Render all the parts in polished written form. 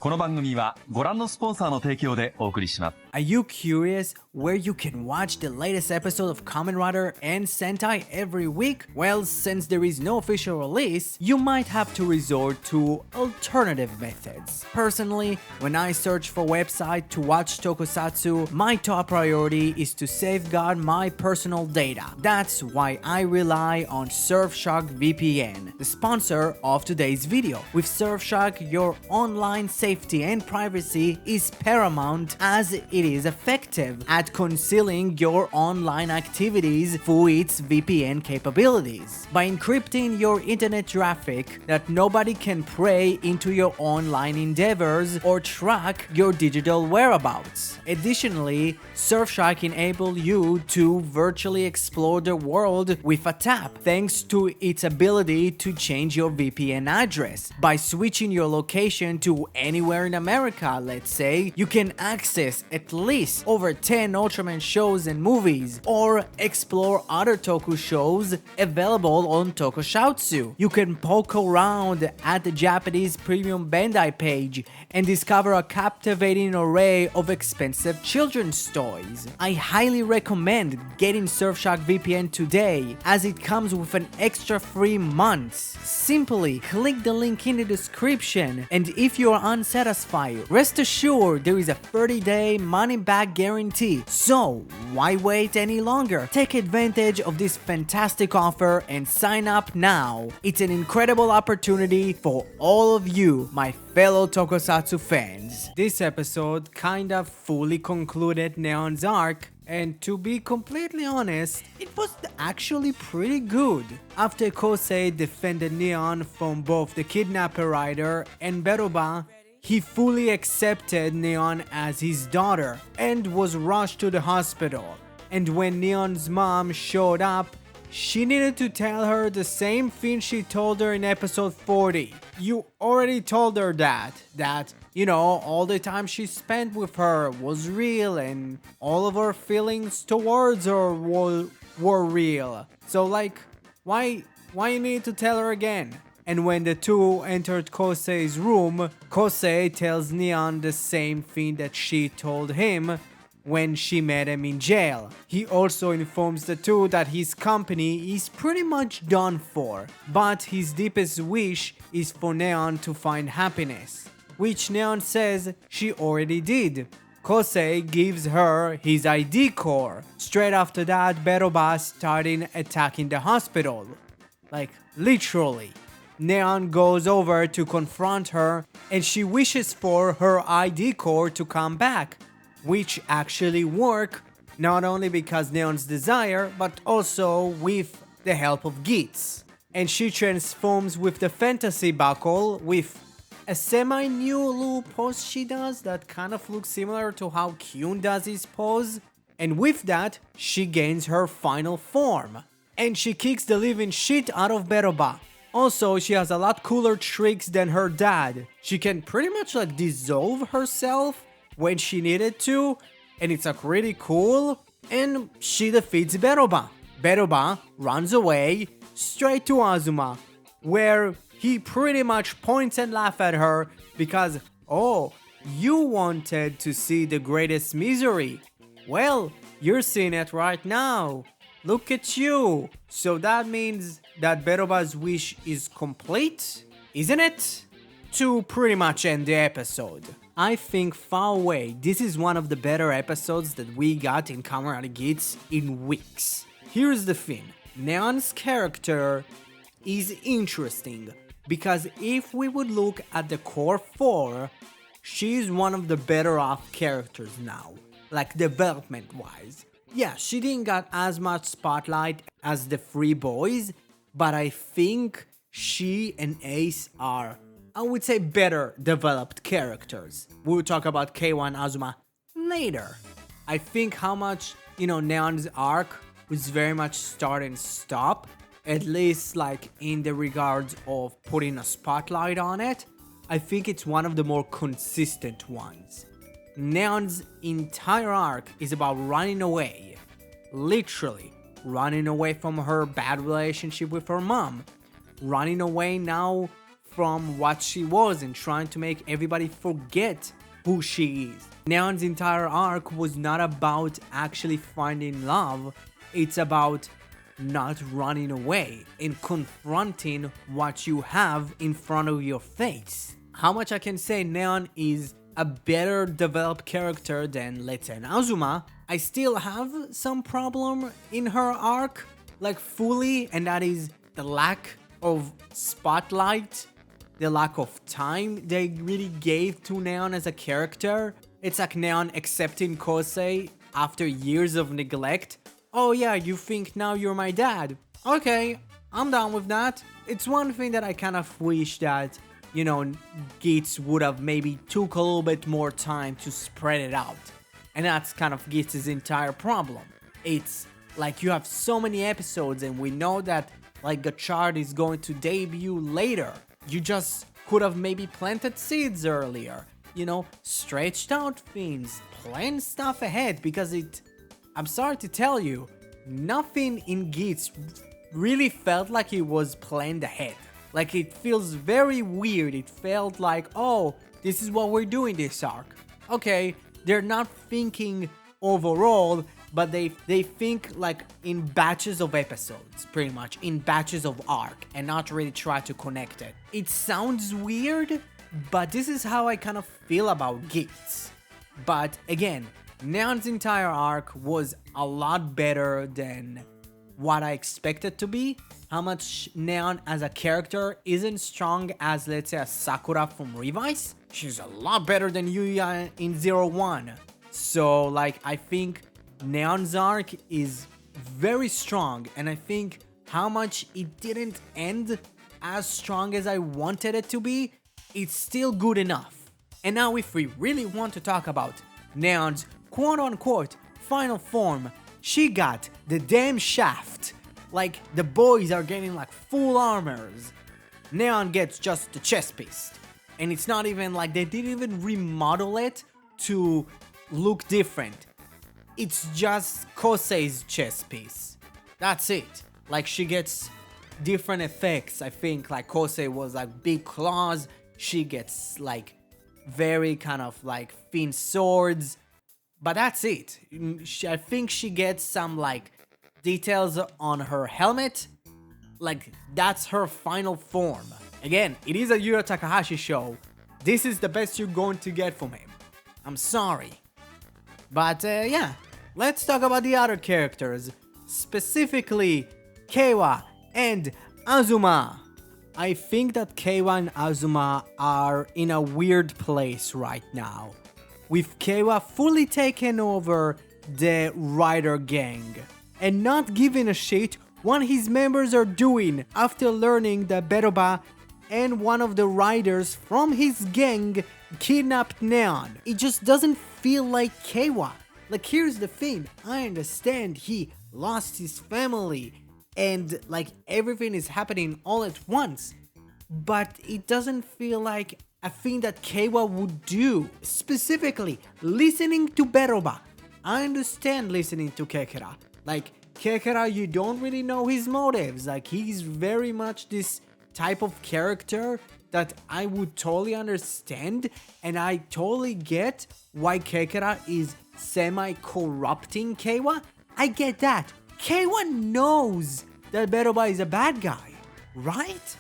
この番組はご覧のスポンサーの提供でお送りします。Are you curious where you can watch the latest episode of Kamen Rider and Sentai every week? Well, since there is no official release, you might have to resort to alternative methods. Personally, when I search for website to watch Tokusatsu, my top priority is to safeguard my personal data. That's why I rely on SurfsharkVPN, the sponsor of today's video. With Surfshark, your online safety and privacy is paramount as it is effective at concealing your online activities through its VPN capabilities. By encrypting your internet traffic that nobody can pry into your online endeavors or track your digital whereabouts. Additionally, Surfshark enables you to virtually explore the world with a tap thanks to its ability to change your VPN address. By switching your location to anywhere in America, let's say, you can access at least over 10 Ultraman shows and movies, or explore other Toku shows available on Tokusatsu. You can poke around at the Japanese premium Bandai page and discover a captivating array of expensive children's toys. I highly recommend getting Surfshark VPN today, as it comes with an extra 3 months. Simply click the link in the description, and if you are unsatisfied, rest assured there is a 30-day money-back guarantee. So why wait any longer? Take advantage of this fantastic offer and sign up now. It's an incredible opportunity for all of you, my fellow Tokusatsu fans. This episode kind of fully concluded Neon's arc, and to be completely honest, it was actually pretty good. After Kosei defended Neon from both the kidnapper rider and Beroba, he fully accepted Neon as his daughter and was rushed to the hospital. And when Neon's mom showed up, she needed to tell her the same thing she told her in episode 40. You already told her that, you know, all the time she spent with her was real and all of her feelings towards her were real. So like, why you need to tell her again? And when the two entered Kosei's room, Kosei tells Neon the same thing that she told him when she met him in jail. He also informs the two that his company is pretty much done for, but his deepest wish is for Neon to find happiness, which Neon says she already did. Kosei gives her his ID core. Straight after that, Beroba started attacking the hospital. Like, literally. Neon goes over to confront her and she wishes for her ID core to come back, which actually work, not only because Neon's desire, but also with the help of Geats. And she transforms with the fantasy buckle with a semi-new little pose she does that kind of looks similar to how Kyun does his pose. And with that, she gains her final form. And she kicks the living shit out of Beroba. Also, she has a lot cooler tricks than her dad. She can pretty much like dissolve herself when she needed to, and it's like really cool. And she defeats Beroba. Beroba runs away straight to Azuma, where he pretty much points and laughs at her because, oh, you wanted to see the greatest misery. Well, you're seeing it right now. Look at you. So that means that Beroba's wish is complete, isn't it? To pretty much end the episode. I think far away, this is one of the better episodes that we got in Kamen Rider Geats in weeks. Here's the thing, Neon's character is interesting, because if we would look at the core 4, she's one of the better off characters now, like development wise. Yeah, she didn't got as much spotlight as the 3 boys, but I think she and Ace are, I would say, better developed characters. We'll talk about K1 Azuma later. I think how much, Neon's arc was very much start and stop, at least like in the regards of putting a spotlight on it. I think it's one of the more consistent ones. Neon's entire arc is about running away. Literally, running away from her bad relationship with her mom. Running away now from what she was and trying to make everybody forget who she is. Neon's entire arc was not about actually finding love, it's about not running away and confronting what you have in front of your face. How much I can say Neon is a better developed character than, let's say, Azuma. I still have some problem in her arc, like fully, and that is the lack of spotlight, the lack of time they really gave to Neon as a character. It's like Neon accepting Kosei after years of neglect. Oh yeah, you think now you're my dad. Okay, I'm done with that. It's one thing that I kind of wish that, you know, Geats would have maybe took a little bit more time to spread it out. And that's kind of Geats' entire problem. It's like you have so many episodes and we know that like Gachard is going to debut later. You just could have maybe planted seeds earlier. You know, stretched out things, planned stuff ahead, because I'm sorry to tell you, nothing in Geats really felt like it was planned ahead. Like, it feels very weird. It felt like, oh, this is what we're doing this arc. Okay, they're not thinking overall, but they think like in batches of episodes, pretty much, in batches of arc, and not really try to connect it. It sounds weird, but this is how I kind of feel about Geats. But again, Neon's entire arc was a lot better than what I expected to be. How much Neon as a character isn't strong as, let's say, a Sakura from Revice. She's a lot better than Yuya in 01. So, like, I think Neon's arc is very strong, and I think how much it didn't end as strong as I wanted it to be, it's still good enough. And now if we really want to talk about Neon's quote-unquote final form, she got the damn shaft. Like, the boys are getting like full armors. Neon gets just the chest piece. And it's not even like they didn't even remodel it to look different. It's just Kosei's chest piece. That's it. Like, she gets different effects. I think like Kosei was like big claws. She gets like very kind of like thin swords. But that's it. I think she gets some like details on her helmet. Like, that's her final form. Again, it is a Yura Takahashi show. This is the best you're going to get from him. I'm sorry. But yeah, let's talk about the other characters. Specifically, Keiwa and Azuma. I think that Keiwa and Azuma are in a weird place right now, with Keiwa fully taking over the Rider gang and not giving a shit what his members are doing after learning that Beroba and one of the riders from his gang kidnapped Neon. It just doesn't feel like Keiwa. Like, here's the thing, I understand he lost his family and like everything is happening all at once, but it doesn't feel like a thing that Keiwa would do. Specifically, listening to Beroba. I understand listening to Kekera. Like, Kekera, you don't really know his motives. Like, he's very much this type of character that I would totally understand, and I totally get why Kekera is semi-corrupting Keiwa. I get that. Keiwa knows that Beroba is a bad guy, right?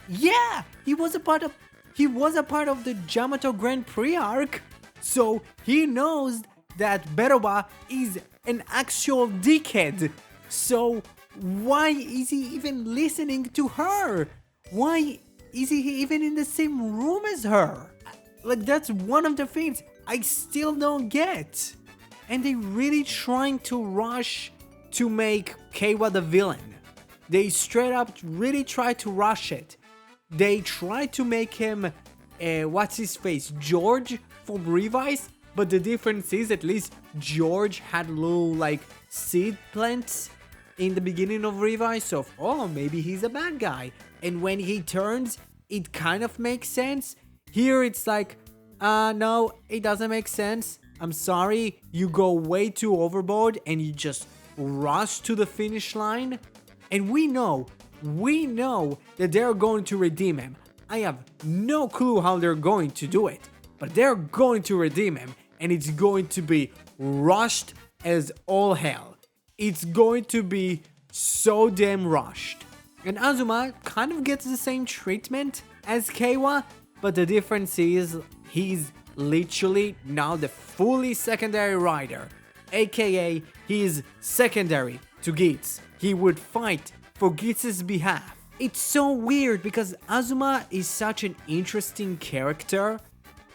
Yeah, he was a part of the Yamato Grand Prix arc, so he knows that Beroba is an actual dickhead. So why is he even listening to her? Why is he even in the same room as her? Like, that's one of the things I still don't get. And they really trying to rush to make Keiwa the villain. They straight up really try to rush it. They try to make him, what's his face, George from Revice, but the difference is at least George had little like seed plants in the beginning of Revice, so oh, maybe he's a bad guy. And when he turns, it kind of makes sense. Here it's like, no, it doesn't make sense. I'm sorry, you go way too overboard and you just rush to the finish line. And we know that they're going to redeem him. I have no clue how they're going to do it, but they're going to redeem him, and it's going to be rushed as all hell. It's going to be so damn rushed. And Azuma kind of gets the same treatment as Keiwa, but the difference is he's literally now the fully secondary rider, aka he's secondary to Geats. He would fight for Geats' behalf. It's so weird because Azuma is such an interesting character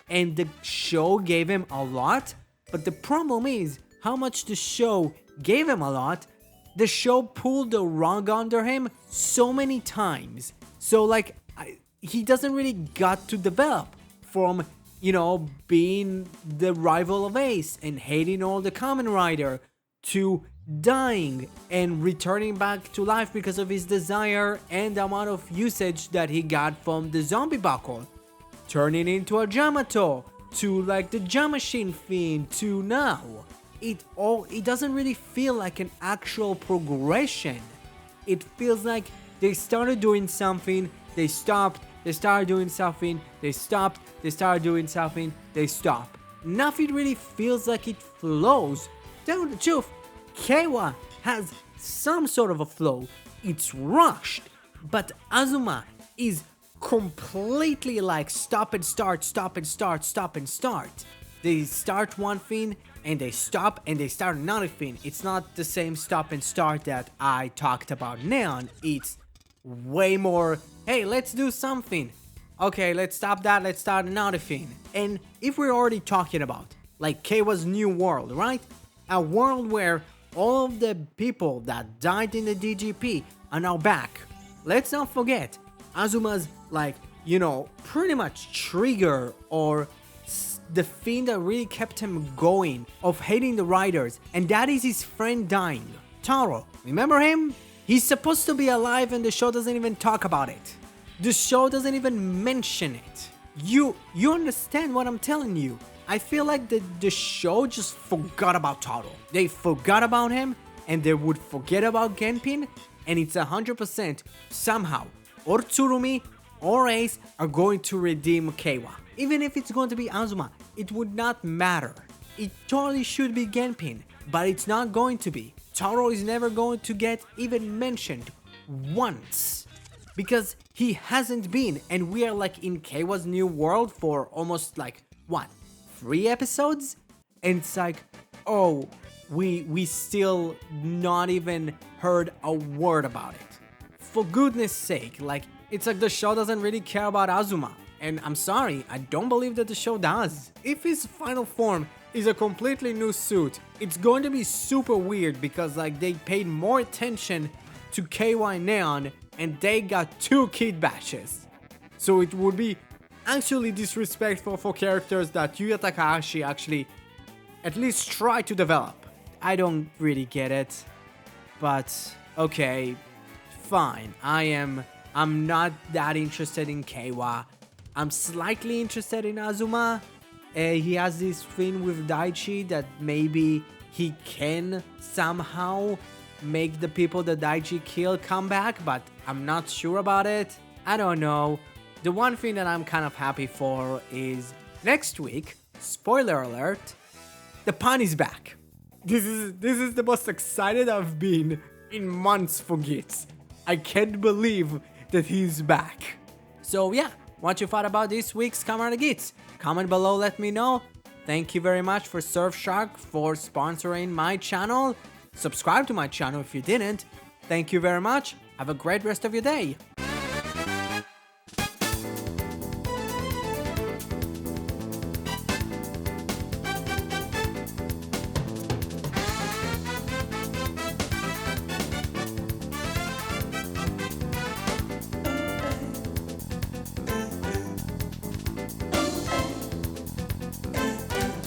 and the show gave him a lot, but the problem is how much the show gave him a lot, the show pulled the rug under him so many times. So like he doesn't really got to develop from, you know, being the rival of Ace and hating all the Kamen Rider to dying and returning back to life because of his desire and the amount of usage that he got from the zombie buckle, turning into a Jamato to like the Jamashine Fiend to now. It doesn't really feel like an actual progression. It feels like they started doing something, they stopped, they started doing something, they stopped, they started doing something, they stopped. Nothing really feels like it flows. Tell the truth, Keiwa has some sort of a flow. It's rushed, but Azuma is completely like stop and start, stop and start, stop and start. They start one thing and they stop and they start another thing. It's not the same stop and start that I talked about Neon. It's way more, hey, let's do something. Okay, let's stop that, let's start another thing. And if we're already talking about like Keiwa's new world, right? A world where all of the people that died in the DGP are now back. Let's not forget, Azuma's like, you know, pretty much trigger or the thing that really kept him going of hating the riders, and that is his friend dying. Taro, remember him? He's supposed to be alive and the show doesn't even talk about it. The show doesn't even mention it. You understand what I'm telling you. I feel like the show just forgot about Taro. They forgot about him and they would forget about Genpin, and it's 100% somehow or Tsurumi or Ace are going to redeem Keiwa. Even if it's going to be Azuma, it would not matter. It totally should be Genpin, but it's not going to be. Taro is never going to get even mentioned once because he hasn't been, and we are like in Keiwa's new world for almost like what, 3 episodes, and it's like, oh, we still not even heard a word about it. For goodness sake, like it's like the show doesn't really care about Azuma. And I'm sorry, I don't believe that the show does. If his final form is a completely new suit, it's going to be super weird because like they paid more attention to KY Neon and they got 2 kid bashes. So it would be actually disrespectful for characters that Yuya Takahashi actually at least tried to develop. I don't really get it, but okay, fine. I'm not that interested in Keiwa. I'm slightly interested in Azuma. He has this thing with Daichi that maybe he can somehow make the people that Daichi killed come back, but I'm not sure about it. I don't know. The one thing that I'm kind of happy for is next week, spoiler alert, the pun is back. This is the most excited I've been in months for Geats. I can't believe that he's back. So yeah, what you thought about this week's Kamen Rider Geats? Comment below, let me know. Thank you very much for Surfshark for sponsoring my channel. Subscribe to my channel if you didn't. Thank you very much. Have a great rest of your day.